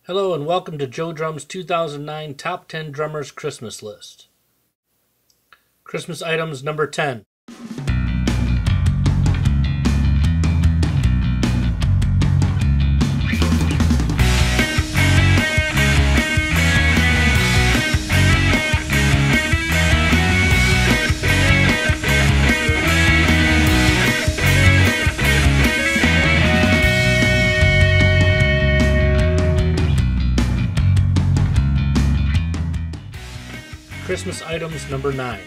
Hello and welcome to JOEDRUMS 2009 Top 10 Drummers Christmas List. Christmas items number 10. Christmas items number 9.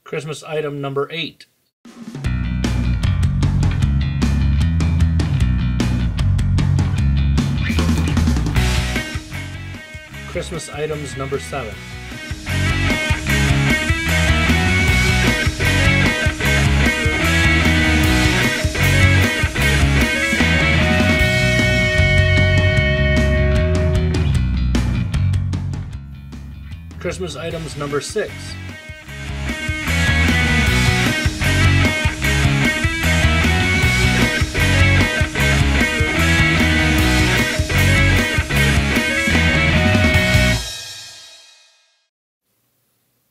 Christmas item number 8. Christmas items number 7. Christmas items number 6.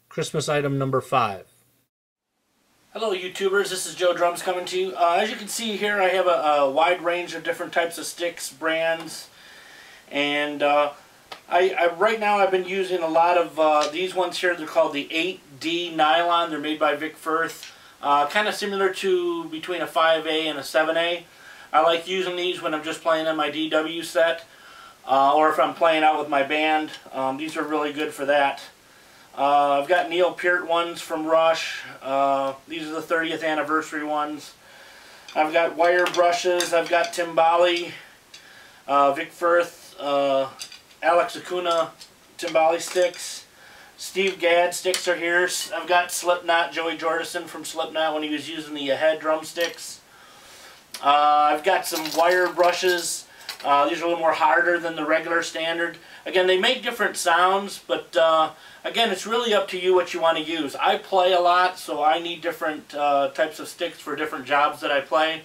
Christmas item number 5. Hello YouTubers, this is JOEDRUMS coming to you. As you can see here, I have a wide range of different types of sticks, brands, and right now I've been using a lot of these ones here. They're called the 8D nylon. They're made by Vic Firth. Kind of similar to between a 5A and a 7A. I like using these when I'm just playing on my DW set, or if I'm playing out with my band. These are really good for that. I've got Neil Peart ones from Rush. These are the 30th anniversary ones. I've got wire brushes. I've got Cymbal, Vic Firth, Alex Acuna Cymbal sticks. Steve Gadd sticks are here. I've got Slipknot, Joey Jordison from Slipknot when he was using the head drumsticks. I've got some wire brushes. These are a little more harder than the regular standard. Again, they make different sounds, but again, it's really up to you what you want to use. I play a lot, so I need different types of sticks for different jobs that I play.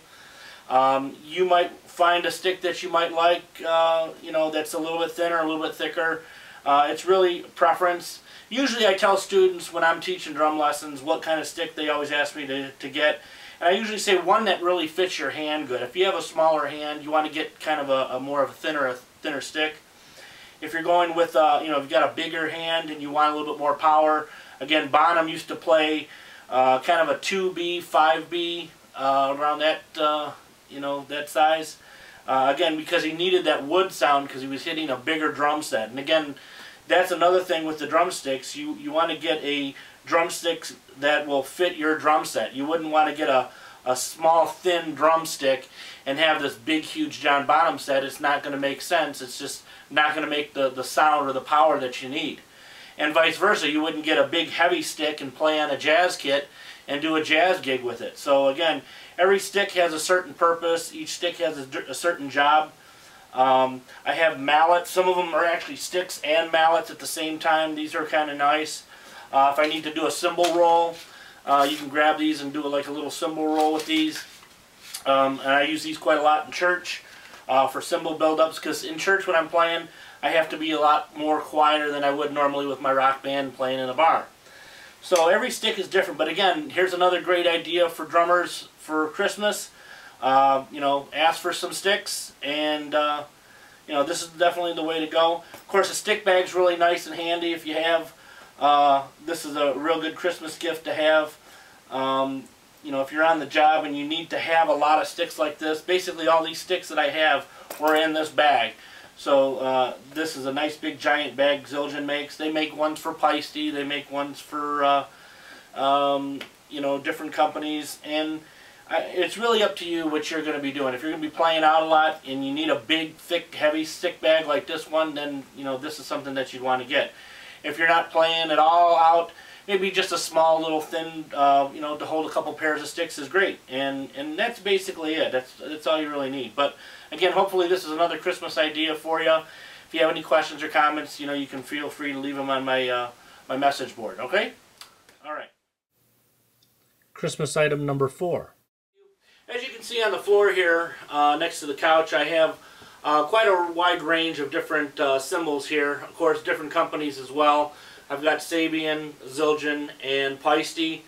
You might find a stick that you might like, you know, that's a little bit thinner, a little bit thicker. It's really preference. Usually I tell students when I'm teaching drum lessons what kind of stick they always ask me to get. And I usually say one that really fits your hand good. If you have a smaller hand, you want to get kind of a more of a thinner stick. If you're going with, you know, if you've got a bigger hand and you want a little bit more power, again, Bonham used to play kind of a 2B, 5B, around that, you know, that size. Again, because he needed that wood sound because he was hitting a bigger drum set. And again, that's another thing with the drumsticks. You want to get a drumstick that will fit your drum set. You wouldn't want to get a small, thin drumstick and have this big, huge John Bonham set. It's not going to make sense. It's just not going to make the sound or the power that you need. And vice versa, you wouldn't get a big, heavy stick and play on a jazz kit and do a jazz gig with it. So again, every stick has a certain purpose. Each stick has a certain job. I have mallets. Some of them are actually sticks and mallets at the same time. These are kind of nice. If I need to do a cymbal roll, you can grab these and do like a little cymbal roll with these. And I use these quite a lot in church for cymbal build-ups, because in church when I'm playing, I have to be a lot more quieter than I would normally with my rock band playing in a bar. So every stick is different, but again, here's another great idea for drummers for Christmas. You know, ask for some sticks, and you know, this is definitely the way to go. Of course, a stick bag's really nice and handy if you have. This is a real good Christmas gift to have. You know, if you're on the job and you need to have a lot of sticks like this, basically all these sticks that I have were in this bag. So this is a nice big giant bag Zildjian makes. They make ones for Peisty, they make ones for you know, different companies, and it's really up to you what you're going to be doing. If you're going to be playing out a lot and you need a big, thick, heavy stick bag like this one, then you know, this is something that you'd want to get. If you're not playing at all out, maybe just a small little thin, you know, to hold a couple pairs of sticks is great. And that's basically it. That's all you really need. But again, hopefully this is another Christmas idea for you. If you have any questions or comments, you know, you can feel free to leave them on my my message board. Okay? All right. Christmas item number 4. As you can see on the floor here, next to the couch, I have quite a wide range of different cymbals here. Of course, different companies as well. I've got Sabian, Zildjian, and Peisty.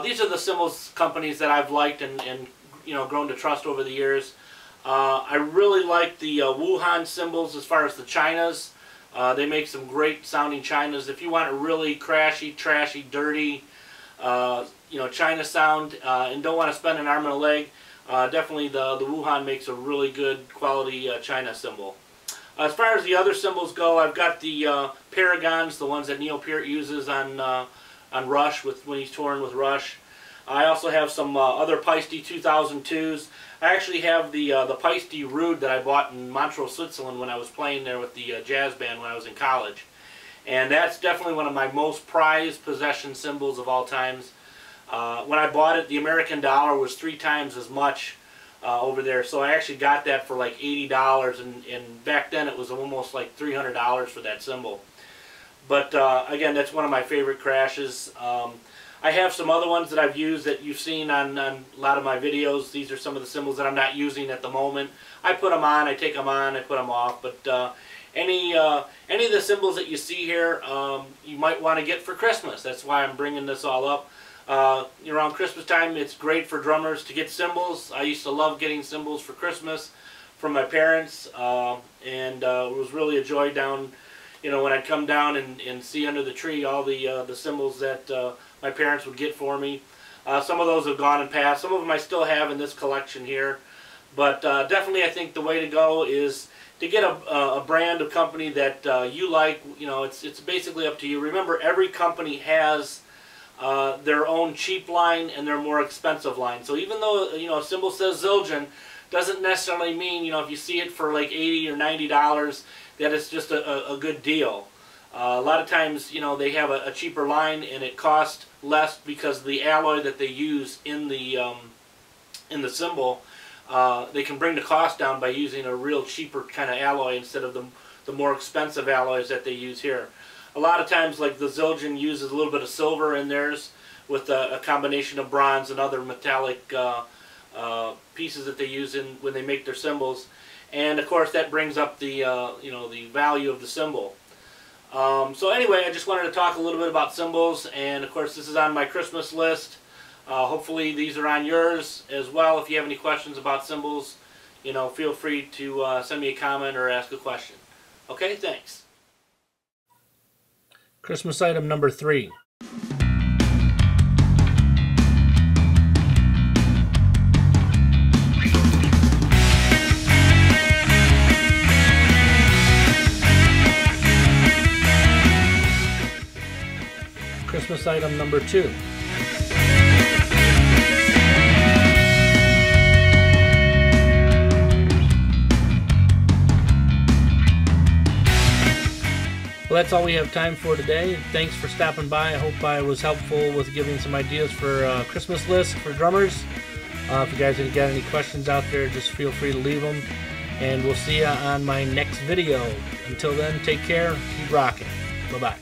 These are the cymbals companies that I've liked and you know, grown to trust over the years. I really like the Wuhan cymbals as far as the chinas. They make some great sounding chinas. If you want a really crashy, trashy, dirty, you know, china sound and don't want to spend an arm and a leg, definitely the Wuhan makes a really good quality china cymbal. As far as the other cymbals go, I've got the Paragons, the ones that Neil Peart uses on Rush when he's touring with Rush. I also have some other Peisty 2002s. I actually have the Peisty Rude that I bought in Montreux, Switzerland when I was playing there with the jazz band when I was in college. And that's definitely one of my most prized possession cymbals of all times. When I bought it, the American dollar was 3 times as much over there. So I actually got that for like $80, and back then it was almost like $300 for that cymbal. But again, that's one of my favorite crashes. I have some other ones that I've used that you've seen on a lot of my videos. These are some of the cymbals that I'm not using at the moment. I put them on, I take them on, I put them off. But any of the cymbals that you see here, you might want to get for Christmas. That's why I'm bringing this all up. Around Christmas time, it's great for drummers to get cymbals. I used to love getting cymbals for Christmas from my parents, and it was really a joy down, you know, when I'd come down and see under the tree all the cymbals that my parents would get for me. Some of those have gone and passed. Some of them I still have in this collection here. But definitely I think the way to go is to get a brand, a company that you like. You know, it's basically up to you. Remember, every company has their own cheap line and their more expensive line. So even though, you know, a cymbal says Zildjian, doesn't necessarily mean, you know, if you see it for like $80 or $90 that it's just a good deal. A lot of times, you know, they have a cheaper line and it costs less because of the alloy that they use in the cymbal. They can bring the cost down by using a real cheaper kind of alloy instead of the more expensive alloys that they use here. A lot of times, like the Zildjian uses a little bit of silver in theirs with a combination of bronze and other metallic pieces that they use when they make their cymbals. And of course that brings up the you know, the value of the cymbal. So anyway, I just wanted to talk a little bit about cymbals, and of course this is on my Christmas list. Hopefully these are on yours as well. If you have any questions about cymbals, you know, feel free to send me a comment or ask a question. Okay, thanks. Christmas item number 3. Christmas item number 2. Well, that's all we have time for today. Thanks for stopping by. I hope I was helpful with giving some ideas for a Christmas list for drummers. If you guys have got any questions out there, just feel free to leave them. And we'll see you on my next video. Until then, take care. Keep rocking. Bye-bye.